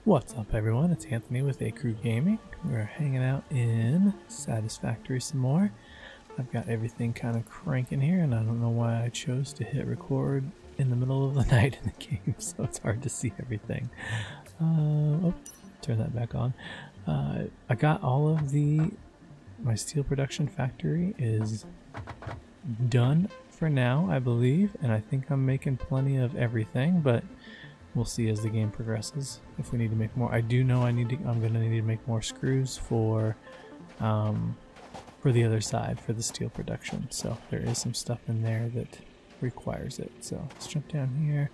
What's up everyone, it's Anthony with A Crew Gaming. We're hanging out in Satisfactory some more. I've got everything kind of cranking here and I don't know why I chose to hit record in the middle of the night in the game, so it's hard to see everything. Oh, turn that back on. I got all of my steel production factory is done for now, I believe, and I think I'm making plenty of everything, but we'll see as the game progresses if we need to make more. I do know I'm gonna need to make more screws for the other side, for the steel production. So there is some stuff in there that requires it. So let's jump down here.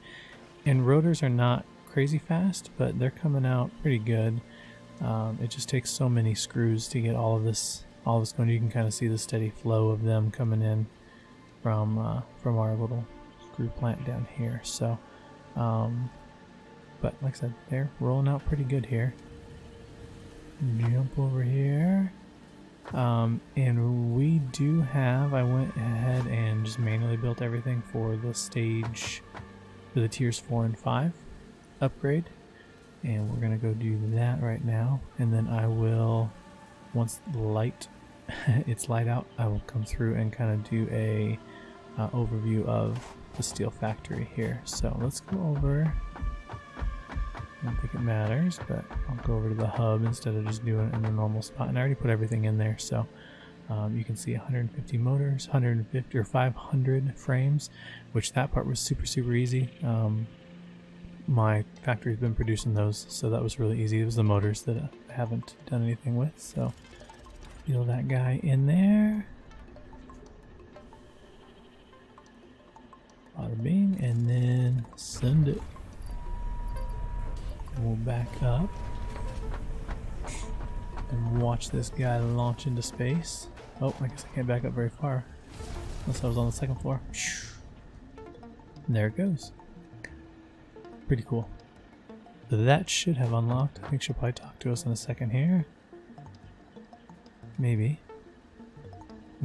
And rotors are not crazy fast, but they're coming out pretty good. It just takes so many screws to get all of this going. You can kind of see the steady flow of them coming in from our little screw plant down here. So but like I said, they're rolling out pretty good here. Jump over here. And we do have, I went ahead and just manually built everything for the stage, for the tiers 4 and 5 upgrade. And we're gonna go do that right now. And then I will, once the light, it's light out, I will come through and kind of do a overview of the steel factory here. So let's go over, I don't think it matters, but I'll go over to the hub instead of just doing it in the normal spot. And I already put everything in there, so you can see 150 motors, 150 or 500 frames, which that part was super easy. My factory's been producing those, so that was really easy. It was the motors that I haven't done anything with, so feel that guy in there. Bada bing, and then send it. We'll back up and watch this guy launch into space. Oh, I guess I can't back up very far unless I was on the second floor. And there it goes. Pretty cool. So that should have unlocked. I think she'll probably talk to us in a second here. Maybe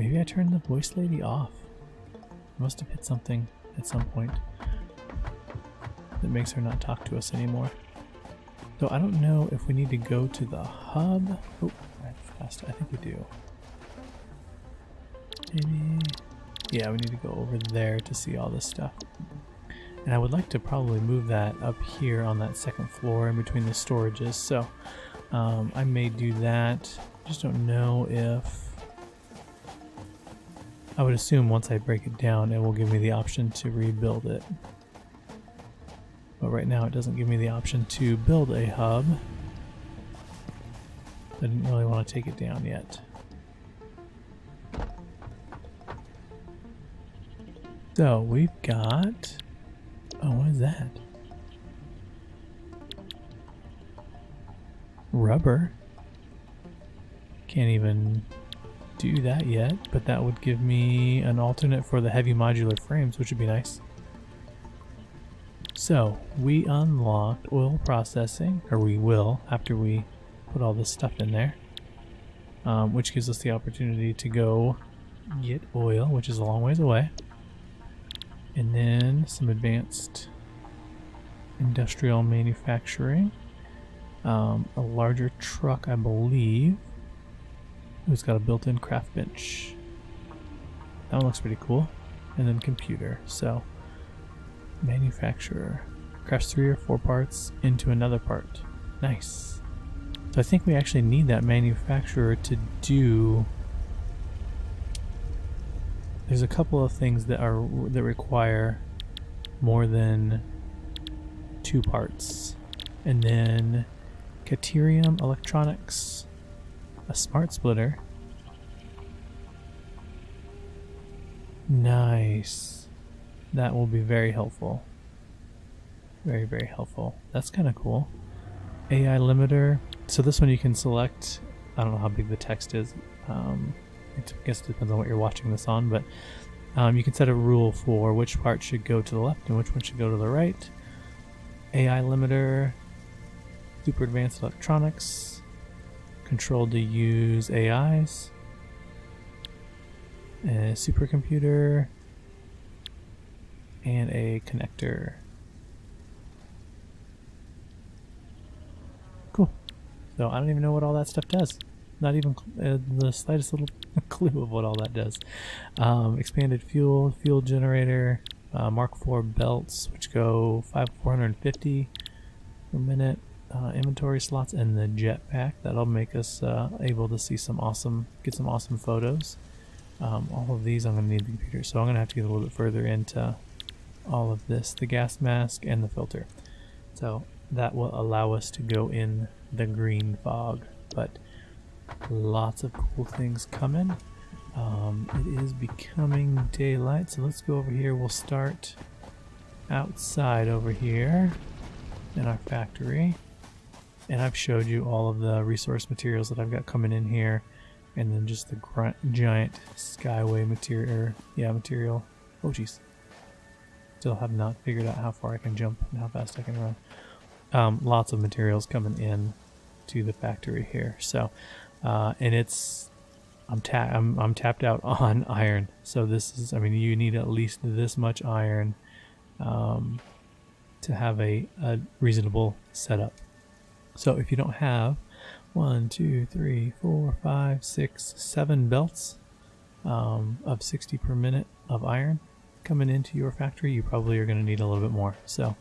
I turned the voice lady off. I must have hit something at some point that makes her not talk to us anymore. So I don't know if we need to go to the hub. Oh, fast. I think we do. Maybe. Yeah, we need to go over there to see all this stuff. And I would like to probably move that up here on that second floor in between the storages. So I may do that. Just don't know if... I would assume once I break it down, it will give me the option to rebuild it. But right now it doesn't give me the option to build a hub. I didn't really want to take it down yet. So we've got... Oh, what is that? Rubber. Can't even do that yet, but that would give me an alternate for the heavy modular frames, which would be nice. So we unlocked oil processing, or we will after we put all this stuff in there, which gives us the opportunity to go get oil, which is a long ways away, and then some advanced industrial manufacturing, a larger truck, I believe. It's got a built-in craft bench. That one looks pretty cool. And then computer. So manufacturer crafts 3 or 4 parts into another part. Nice. So I think we actually need that manufacturer to do... There's a couple of things that require more than 2 parts. And then Caterium Electronics, a smart splitter. Nice. That will be very helpful. Very helpful. That's kind of cool. AI limiter. So this one you can select, I don't know how big the text is. I guess it depends on what you're watching this on, but you can set a rule for which part should go to the left and which one should go to the right. AI limiter, super advanced electronics, control to use AIs, a supercomputer, and a connector. So I don't even know what all that stuff does. Not even the slightest little clue of what all that does. Expanded fuel generator, Mark IV belts, which go 450 per minute, inventory slots, and the jetpack. That'll make us able to see get some awesome photos. All of these I'm going to need the computer, so I'm going to have to get a little bit further into all of this, the gas mask and the filter. So that will allow us to go in the green fog, but lots of cool things coming. It is becoming daylight, so let's go over here. We'll start outside over here in our factory, and I've showed you all of the resource materials that I've got coming in here, and then just the giant skyway material. Oh geez, still have not figured out how far I can jump and how fast I can run. Lots of materials coming in to the factory here, so and I'm tapped out on iron, so this is, I mean, you need at least this much iron to have a reasonable setup. So if you don't have 1, 2, 3, 4, 5, 6, 7 belts of 60 per minute of iron coming into your factory, you probably are going to need a little bit more. So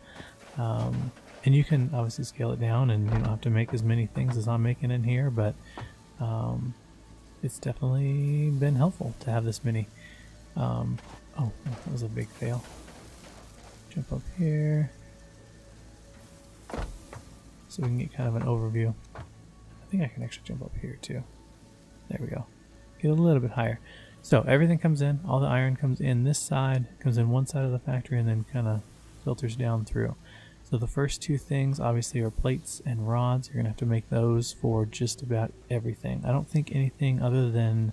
and you can obviously scale it down, and you don't have to make as many things as I'm making in here, but it's definitely been helpful to have this many. Oh, that was a big fail. Jump up here so we can get kind of an overview. I think I can actually jump up here too. There we go. Get a little bit higher. So everything comes in, all the iron comes in this side, comes in one side of the factory, and then kind of filters down through. So the first two things obviously are plates and rods. You're going to have to make those for just about everything. I don't think anything other than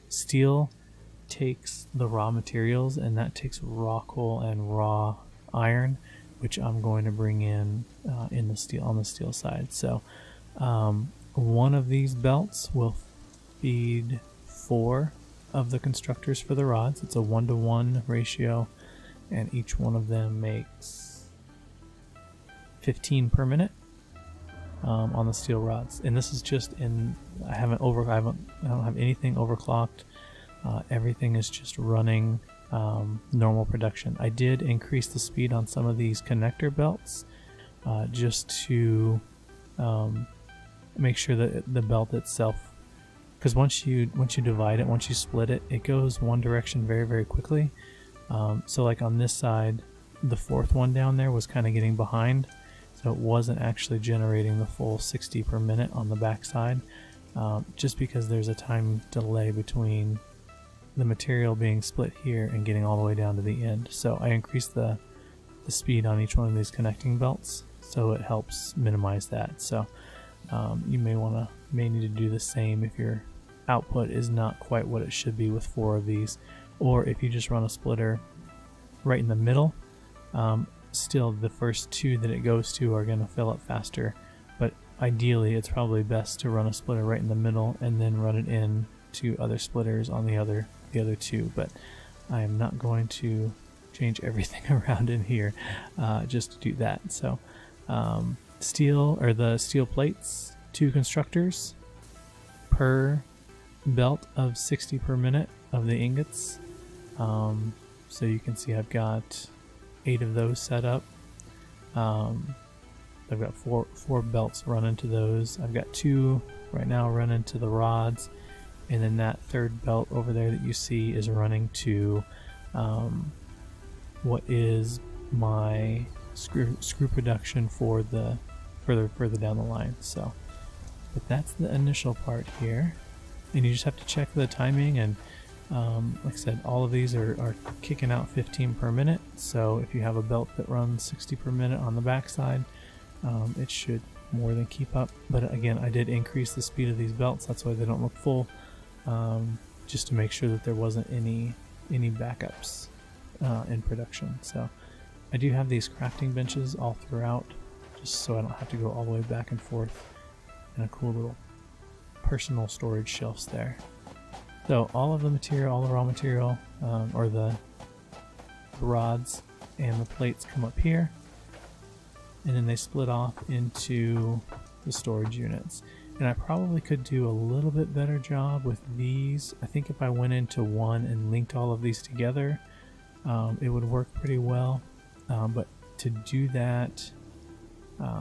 steel takes the raw materials, and that takes raw coal and raw iron, which I'm going to bring in the steel, on the steel side. So one of these belts will feed 4 of the constructors for the rods. It's a 1-to-1 ratio, and each one of them makes 15 per minute on the steel rods. And this is just in, I don't have anything overclocked. Everything is just running normal production. I did increase the speed on some of these connector belts just to make sure that the belt itself, because once you divide it, once you split it, it goes one direction very, very quickly. So like on this side, the 4th one down there was kind of getting behind, so it wasn't actually generating the full 60 per minute on the back side, just because there's a time delay between the material being split here and getting all the way down to the end. So I increased the speed on each one of these connecting belts, so it helps minimize that. So you may need to do the same if your output is not quite what it should be with 4 of these, or if you just run a splitter right in the middle. Still, the first 2 that it goes to are going to fill up faster, but ideally it's probably best to run a splitter right in the middle and then run it in to other splitters on the other 2. But I am not going to change everything around in here just to do that. So the steel plates, 2 constructors per belt of 60 per minute of the ingots. So you can see I've got 8 of those set up. I've got four belts running to those. I've got 2 right now running to the rods, and then that 3rd belt over there that you see is running to what is my screw production for the further down the line. So, but that's the initial part here, and you just have to check the timing. And like I said, all of these are kicking out 15 per minute. So if you have a belt that runs 60 per minute on the backside, it should more than keep up. But again, I did increase the speed of these belts. That's why they don't look full, just to make sure that there wasn't any backups in production. So I do have these crafting benches all throughout, just so I don't have to go all the way back and forth, and a cool little personal storage shelves there. So all of the material, all the raw material, or the rods and the plates come up here, and then they split off into the storage units. And I probably could do a little bit better job with these. I think if I went into one and linked all of these together, it would work pretty well. But to do that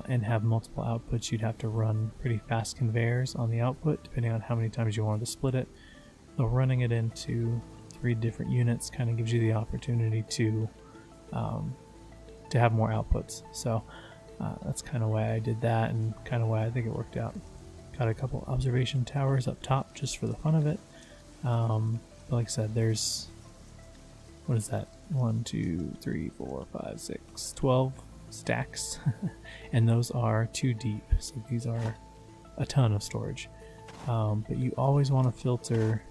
and have multiple outputs, you'd have to run pretty fast conveyors on the output, depending on how many times you wanted to split it. So running it into 3 different units kind of gives you the opportunity to have more outputs. So that's kind of why I did that, and kind of why I think it worked out. Got a couple observation towers up top just for the fun of it. But like I said, there's, what is that? 1, 2, 3, 4, 5, 6, 12 stacks. And those are 2 deep, so these are a ton of storage. But you always want to filter.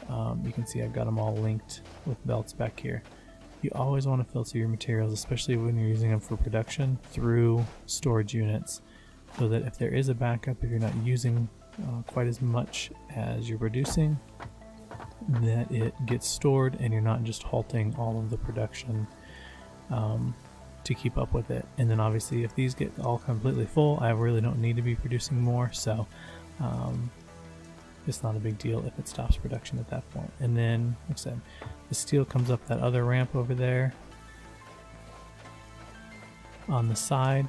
You can see I've got them all linked with belts back here. You always want to filter your materials, especially when you're using them for production, through storage units, so that if there is a backup, if you're not using quite as much as you're producing, that it gets stored and you're not just halting all of the production to keep up with it. And then obviously if these get all completely full, I really don't need to be producing more, so it's not a big deal if it stops production at that point. And then, like I said, the steel comes up that other ramp over there on the side.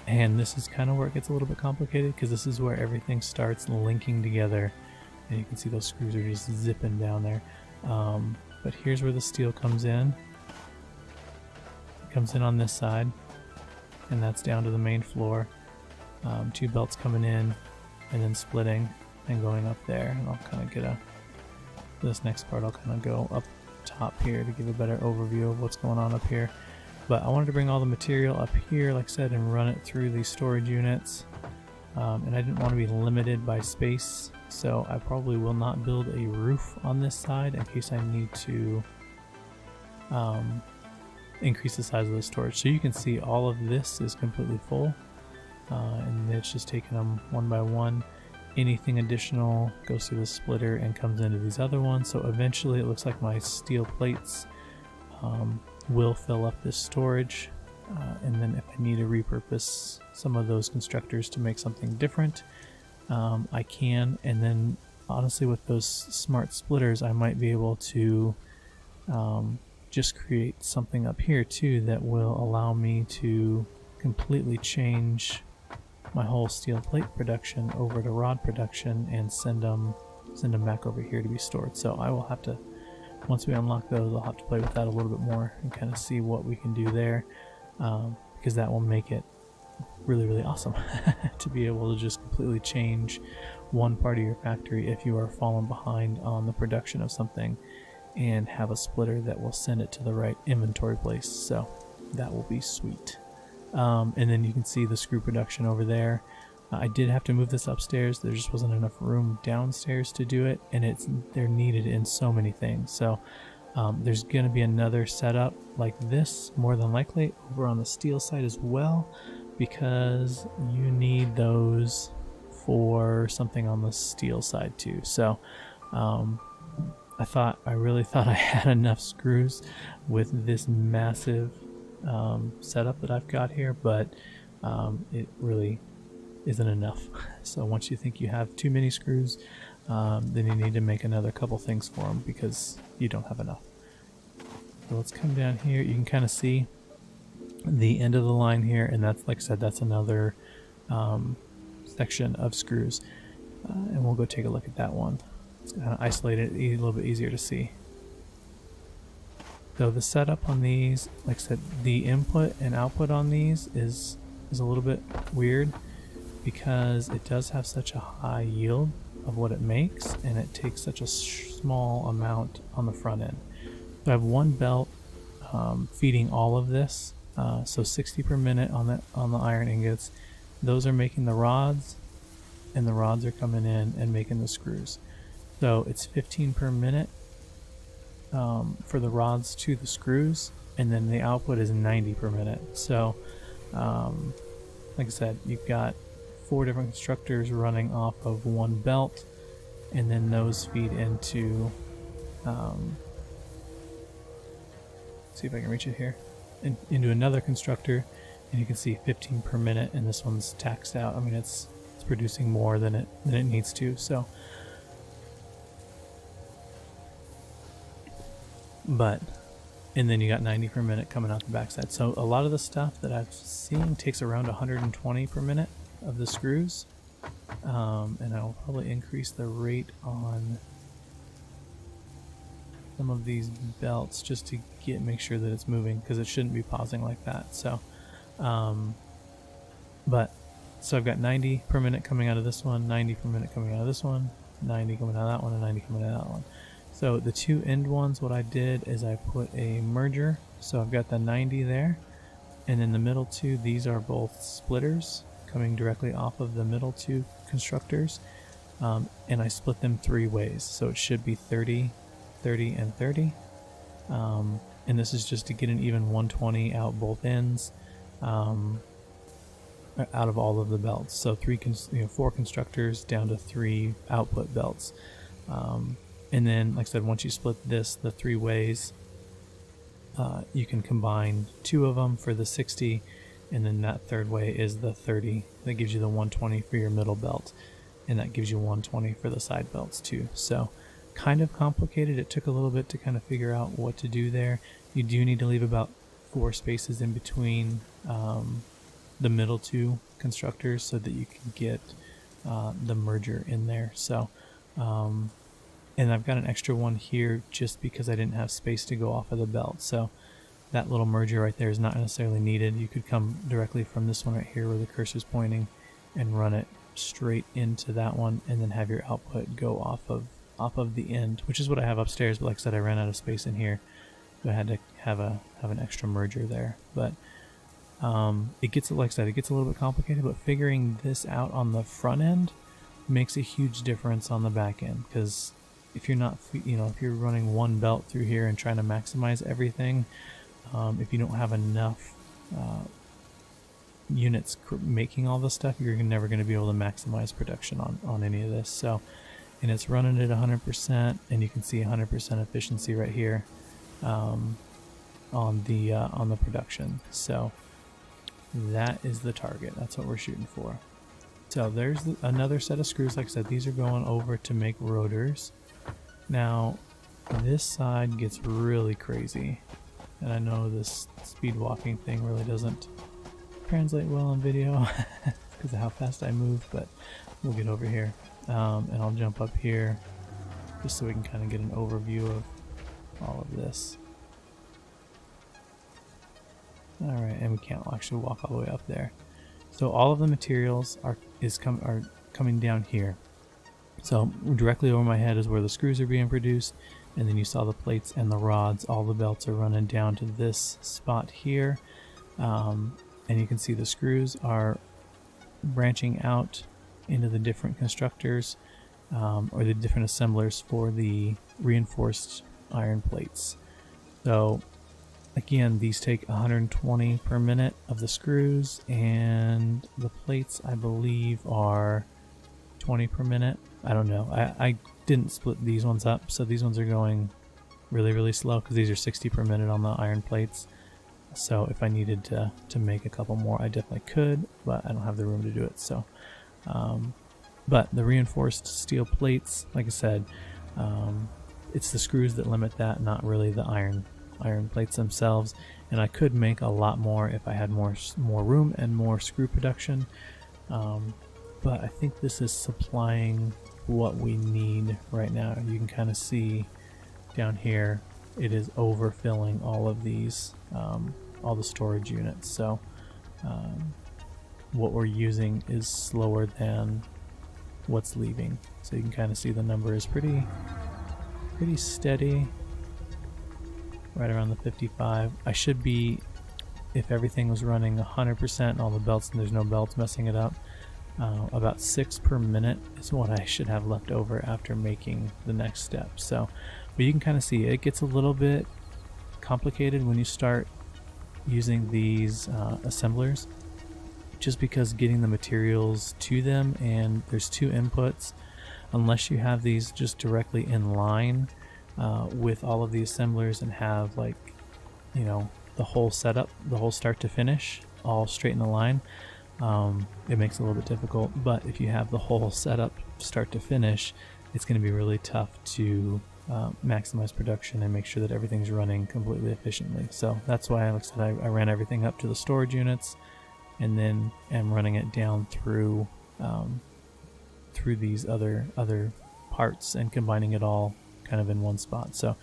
And this is kind of where it gets a little bit complicated, because this is where everything starts linking together. And you can see those screws are just zipping down there. But here's where the steel comes in. It comes in on this side, and that's down to the main floor. 2 belts coming in and then splitting and going up there. And I'll kind of get this next part, I'll kind of go up top here to give a better overview of what's going on up here. But I wanted to bring all the material up here, like I said, and run it through these storage units. And I didn't want to be limited by space, so I probably will not build a roof on this side in case I need to increase the size of the storage. So you can see all of this is completely full, and it's just taking them one by one. Anything additional goes through the splitter and comes into these other ones. So eventually it looks like my steel plates will fill up this storage, and then if I need to repurpose some of those constructors to make something different, I can. And then honestly, with those smart splitters, I might be able to just create something up here too that will allow me to completely change my whole steel plate production over to rod production and send them back over here to be stored. So I will have to, once we unlock those, I'll have to play with that a little bit more and kind of see what we can do there, because that will make it really, really awesome to be able to just completely change one part of your factory if you are falling behind on the production of something, and have a splitter that will send it to the right inventory place. So that will be sweet. And then you can see the screw production over there. I did have to move this upstairs. There just wasn't enough room downstairs to do it, and they're needed in so many things. So there's going to be another setup like this, more than likely, over on the steel side as well, because you need those for something on the steel side too. So I really thought I had enough screws with this massive setup that I've got here, but it really isn't enough. So once you think you have too many screws, then you need to make another couple things for them because you don't have enough. So let's come down here. You can kind of see the end of the line here, and that's, like I said, that's another section of screws, and we'll go take a look at that one. It's kind of isolated, a little bit easier to see. So the setup on these, like I said, the input and output on these is a little bit weird because it does have such a high yield of what it makes, and it takes such a small amount on the front end. So I have one belt feeding all of this, so 60 per minute on the iron ingots. Those are making the rods, and the rods are coming in and making the screws. So it's 15 per minute for the rods to the screws, and then the output is 90 per minute. So like I said, you've got 4 different constructors running off of one belt, and then those feed into see if I can reach it here, into another constructor, and you can see 15 per minute, and this one's taxed out. I mean, it's it's producing more than it needs to. So, but and then you got 90 per minute coming out the backside. So a lot of the stuff that I've seen takes around 120 per minute of the screws, and I'll probably increase the rate on some of these belts just to make sure that it's moving, because it shouldn't be pausing like that. So so I've got 90 per minute coming out of this one, 90 per minute coming out of this one, 90 coming out of that one, and 90 coming out of that one. So the two end ones, what I did is I put a merger, so I've got the 90 there, and then the middle two, these are both splitters coming directly off of the middle two constructors, and I split them 3 ways, so it should be 30, 30, and 30, and this is just to get an even 120 out both ends, out of all of the belts. So 4 constructors down to 3 output belts, and then, like I said, once you split this the 3 ways, you can combine 2 of them for the 60, and then that third way is the 30. That gives you the 120 for your middle belt, and that gives you 120 for the side belts too. So kind of complicated. It took a little bit to kind of figure out what to do there. You do need to leave about 4 spaces in between the middle 2 constructors so that you can get the merger in there. So and I've got an extra one here just because I didn't have space to go off of the belt. So that little merger right there is not necessarily needed. You could come directly from this one right here where the cursor's pointing and run it straight into that one, and then have your output go off of the end, which is what I have upstairs. But like I said, I ran out of space in here, so I had to have an extra merger there. But it gets, like I said, it gets a little bit complicated, but figuring this out on the front end makes a huge difference on the back end, because if you're not, if you're running one belt through here and trying to maximize everything, if you don't have enough units making all this stuff, you're never going to be able to maximize production on any of this. So, and it's running at 100%, and you can see 100% efficiency right here on the production. So that is the target. That's what we're shooting for. So there's another set of screws. Like I said, these are going over to make rotors. Now this side gets really crazy, and I know this speed walking thing really doesn't translate well on video because of how fast I move, but we'll get over here, and I'll jump up here just so we can kind of get an overview of all of this. Alright, and we can't actually walk all the way up there. So all of the materials are coming down here. So directly over my head is where the screws are being produced, and then you saw the plates and the rods. All the belts are running down to this spot here, and you can see the screws are branching out into the different constructors, or the different assemblers for the reinforced iron plates. So again, these take 120 per minute of the screws, and the plates I believe are 20 per minute. I don't know. I didn't split these ones up, so these ones are going really, really slow because these are 60 per minute on the iron plates. So if I needed to make a couple more, I definitely could, but I don't have the room to do it. So, but the reinforced steel plates, like I said, it's the screws that limit that, not really the iron plates themselves. And I could make a lot more if I had more room and more screw production. But I think this is supplying what we need right now. You can kind of see down here, it is overfilling all of these, all the storage units. So what we're using is slower than what's leaving. So you can kind of see the number is pretty steady, right around the 55. I should be, if everything was running 100%, all the belts, and there's no belts messing it up, about 6 per minute is what I should have left over after making the next step. So, but you can kind of see it gets a little bit complicated when you start using these assemblers, just because getting the materials to them, and there's 2 inputs, unless you have these just directly in line with all of the assemblers and have, like, the whole setup, the whole start to finish all straight in the line. it makes it a little bit difficult. But if you have the whole setup start to finish, it's going to be really tough to maximize production and make sure that everything's running completely efficiently. So that's why, like I said, I ran everything up to the storage units, and then am running it down through these other parts and combining it all kind of in one spot. So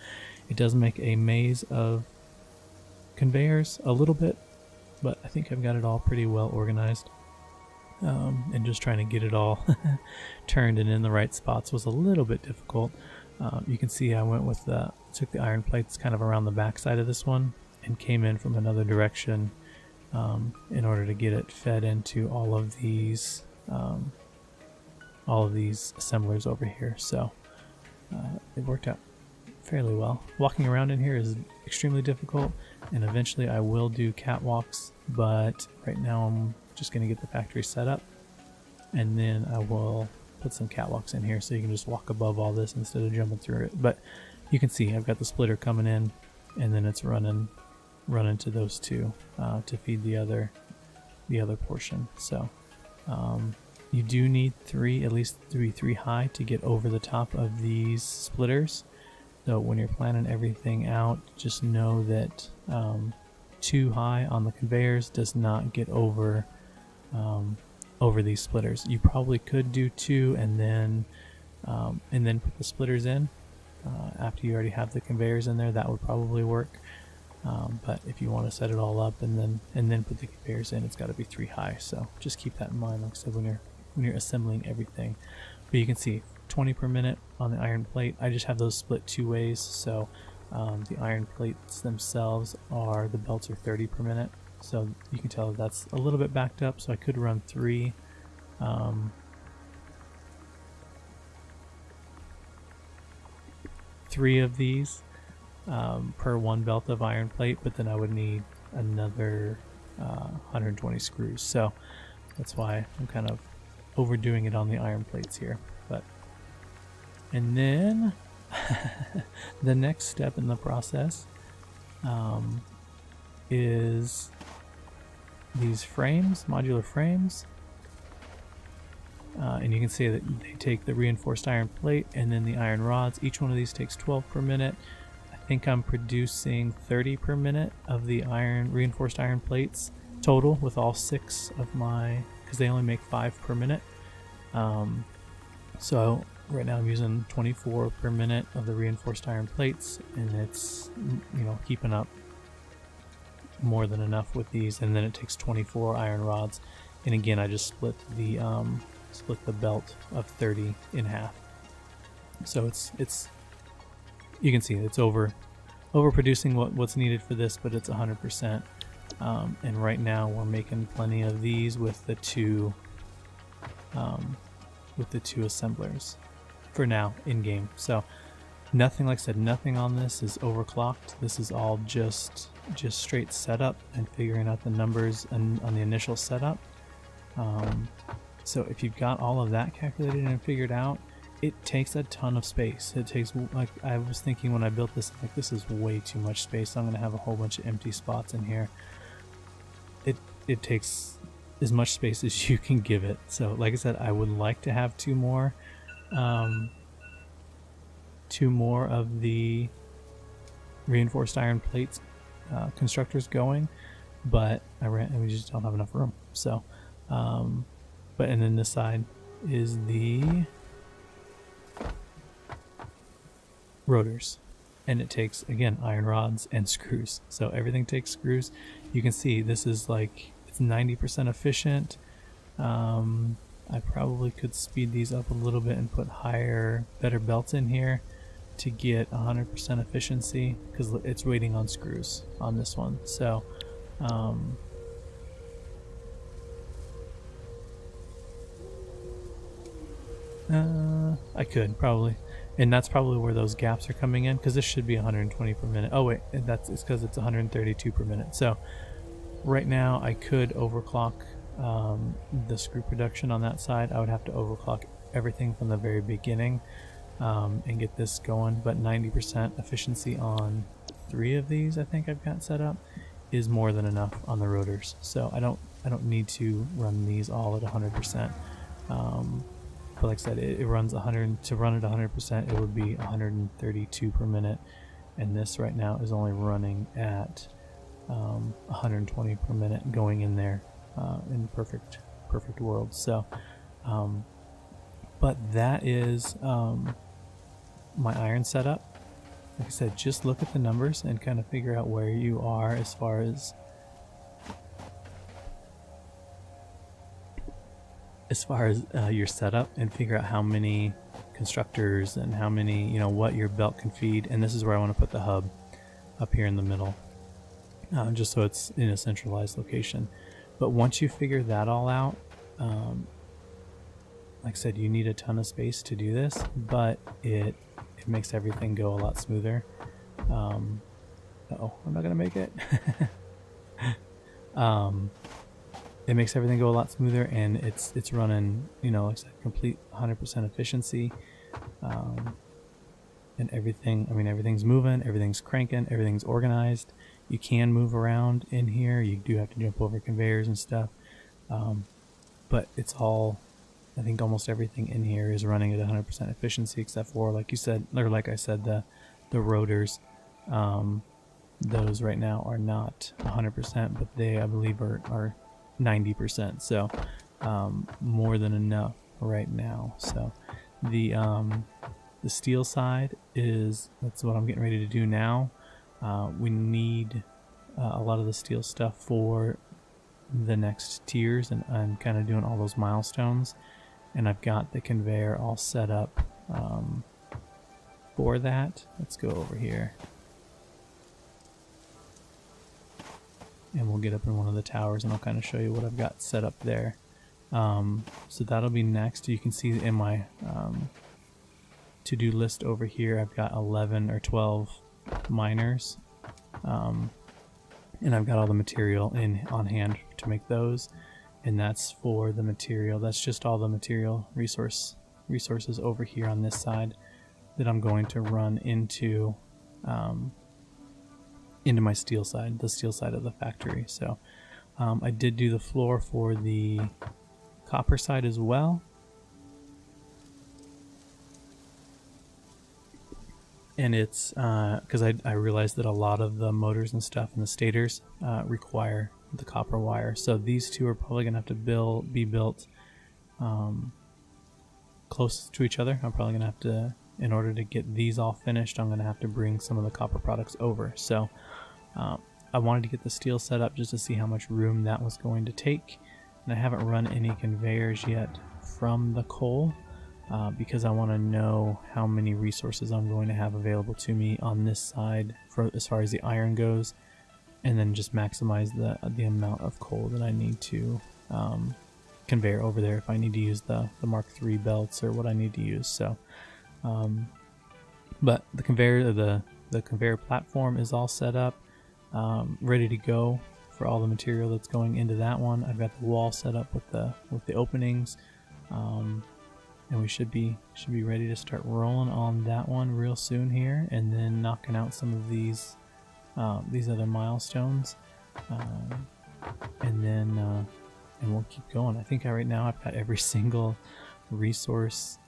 it does make a maze of conveyors a little bit, but I think I've got it all pretty well organized. And just trying to get it all turned and in the right spots was a little bit difficult. You can see I went with took the iron plates kind of around the back side of this one and came in from another direction in order to get it fed into all of these assemblers over here. So it worked out fairly well. Walking around in here is extremely difficult, and eventually I will do catwalks, but right now I'm just going to get the factory set up, and then I will put some catwalks in here so you can just walk above all this instead of jumping through it. But you can see I've got the splitter coming in, and then it's running to those two to feed the other portion. So you do need at least three high to get over the top of these splitters. So when you're planning everything out, just know that too high on the conveyors does not get over these splitters. You probably could do 2 and then put the splitters in after you already have the conveyors in there. That would probably work. But if you want to set it all up and then put the conveyors in, it's got to be 3 high. So just keep that in mind, like I said, when you're assembling everything. But you can see 20 per minute on the iron plate. I just have those split 2 ways. So the iron plates themselves the belts are 30 per minute. So you can tell that's a little bit backed up. So I could run 3. 3 of these per 1 belt of iron plate, but then I would need another 120 screws. So that's why I'm kind of overdoing it on the iron plates here. And then the next step in the process is these frames, modular frames. And you can see that they take the reinforced iron plate and then the iron rods. Each one of these takes 12 per minute. I think I'm producing 30 per minute of the reinforced iron plates total with all 6 of my, because they only make 5 per minute. So right now I'm using 24 per minute of the reinforced iron plates, and it's, keeping up more than enough with these. And then it takes 24 iron rods, and again I just split the belt of 30 in half. So it's you can see it's overproducing what's needed for this, but it's 100%. And right now we're making plenty of these with the two assemblers for now in game. So nothing, like I said, nothing on this is overclocked. This is all just straight setup and figuring out the numbers on the initial setup. So if you've got all of that calculated and figured out, it takes a ton of space. It takes, like I was thinking when I built this, like this is way too much space. I'm going to have a whole bunch of empty spots in here. It takes as much space as you can give it. So like I said, I would like to have two more of the reinforced iron plates constructors going, but we just don't have enough room. So but and then this side is the rotors, and it takes, again, iron rods and screws. So everything takes screws. You can see this is like, it's 90% efficient. I probably could speed these up a little bit and put better belts in here to get 100% efficiency, because it's waiting on screws on this one. So I could probably, and that's probably where those gaps are coming in, because this should be 120 per minute. Oh wait, it's because it's 132 per minute. So right now I could overclock the screw production on that side. I would have to overclock everything from the very beginning and get this going, but 90% efficiency on 3 of these I think I've got set up is more than enough on the rotors. So I I don't need to run these all at 100%. But like I said, it runs 100. To run at 100%, it would be 132 per minute, and this right now is only running at 120 per minute going in there in perfect world. So but that is my iron setup. Like I said, just look at the numbers and kind of figure out where you are as far as your setup, and figure out how many constructors and how many, you know, what your belt can feed. And this is where I want to put the hub, up here in the middle, just so it's in a centralized location. But once you figure that all out, like I said, you need a ton of space to do this, but it makes everything go a lot smoother. Uh-oh, I'm not gonna make it. It makes everything go a lot smoother, and it's running, you know, like I said, complete 100% efficiency, and everything. I mean, everything's moving, everything's cranking, everything's organized. You can move around in here. You do have to jump over conveyors and stuff, but it's all, I think almost everything in here is running at 100% efficiency, except for, like you said, or like I said, the rotors. Those right now are not 100%, but they, I believe, are 90%. So more than enough right now. So the steel side that's what I'm getting ready to do now. We need a lot of the steel stuff for the next tiers and kind of doing all those milestones. And I've got the conveyor all set up for that. Let's go over here. And we'll get up in one of the towers and I'll kind of show you what I've got set up there. So that'll be next. You can see in my to-do list over here, I've got 11 or 12 miners. And I've got all the material on hand to make those. And that's for the material. That's just all the material resources over here on this side that I'm going to run into my steel side, the steel side of the factory. So I did do the floor for the copper side as well. And it's because I realized that a lot of the motors and stuff and the stators require the copper wire. So these two are probably going to have to be built close to each other. I'm probably going to have to, in order to get these all finished, I'm going to have to bring some of the copper products over. So I wanted to get the steel set up just to see how much room that was going to take. And I haven't run any conveyors yet from the coal because I want to know how many resources I'm going to have available to me on this side for as far as the iron goes, and then just maximize the amount of coal that I need to conveyor over there if I need to use the Mark III belts or what I need to use. So but the conveyor platform is all set up, ready to go for all the material that's going into that one. I've got the wall set up with the openings, and we should be ready to start rolling on that one real soon here, and then knocking out some of these other milestones, and then and we'll keep going. I think right now I've got every single resource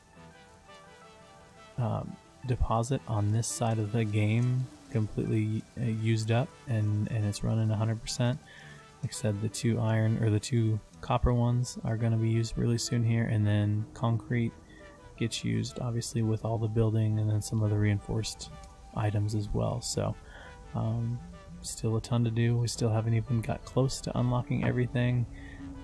deposit on this side of the game completely used up, and it's running 100%. Like I said, the two copper ones are going to be used really soon here, and then concrete gets used obviously with all the building and then some of the reinforced items as well. So still a ton to do. We still haven't even got close to unlocking everything,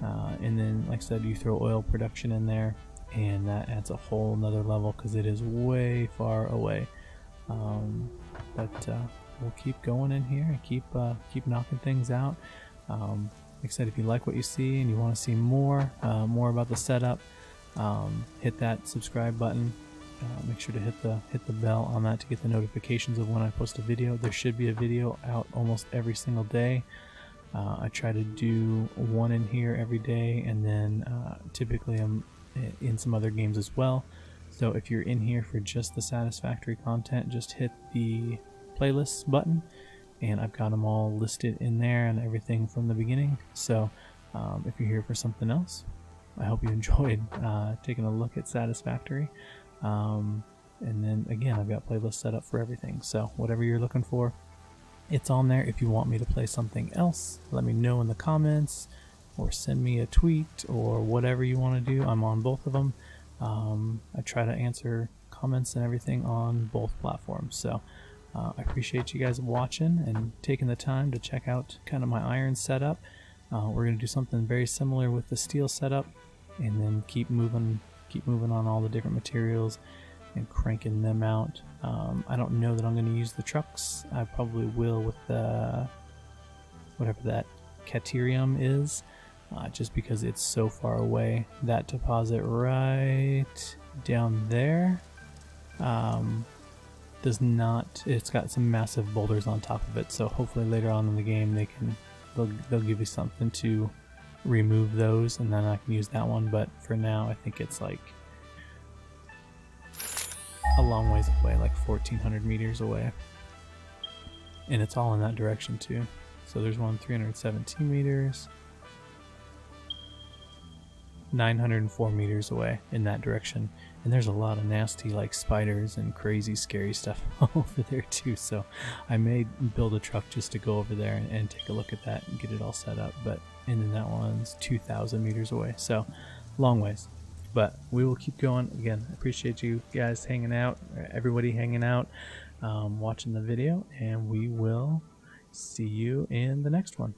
and then like I said, you throw oil production in there and that adds a whole nother level because it is way far away. But we'll keep going in here and keep knocking things out. Like I said, if you like what you see and you want to see more about the setup, hit that subscribe button. Make sure to hit the bell on that to get the notifications of when I post a video. There should be a video out almost every single day. I try to do one in here every day, and then typically I'm in some other games as well. So if you're in here for just the Satisfactory content, just hit the playlists button, and I've got them all listed in there and everything from the beginning. So If you're here for something else, I hope you enjoyed taking a look at Satisfactory. And then again, I've got playlists set up for everything, so whatever you're looking for, it's on there. If you want me to play something else, let me know in the comments or send me a tweet or whatever you want to do. I'm on both of them. I try to answer comments and everything on both platforms, so I appreciate you guys watching and taking the time to check out kind of my iron setup. We're going to do something very similar with the steel setup, and then keep moving on all the different materials and cranking them out. I don't know that I'm going to use the trucks. I probably will with the whatever that Caterium is, just because it's so far away. That deposit right down there does not, it's got some massive boulders on top of it, so hopefully later on in the game they'll give you something to remove those, and then I can use that one. But for now, I think it's like a long ways away, like 1,400 meters away, and it's all in that direction too. So there's one 317 meters, 904 meters away in that direction, and there's a lot of nasty like spiders and crazy scary stuff over there too, so I may build a truck just to go over there and take a look at that and get it all set up. But and then that one's 2,000 meters away, so long ways. But we will keep going. Again, I appreciate you guys hanging out, everybody hanging out, watching the video, and we will see you in the next one.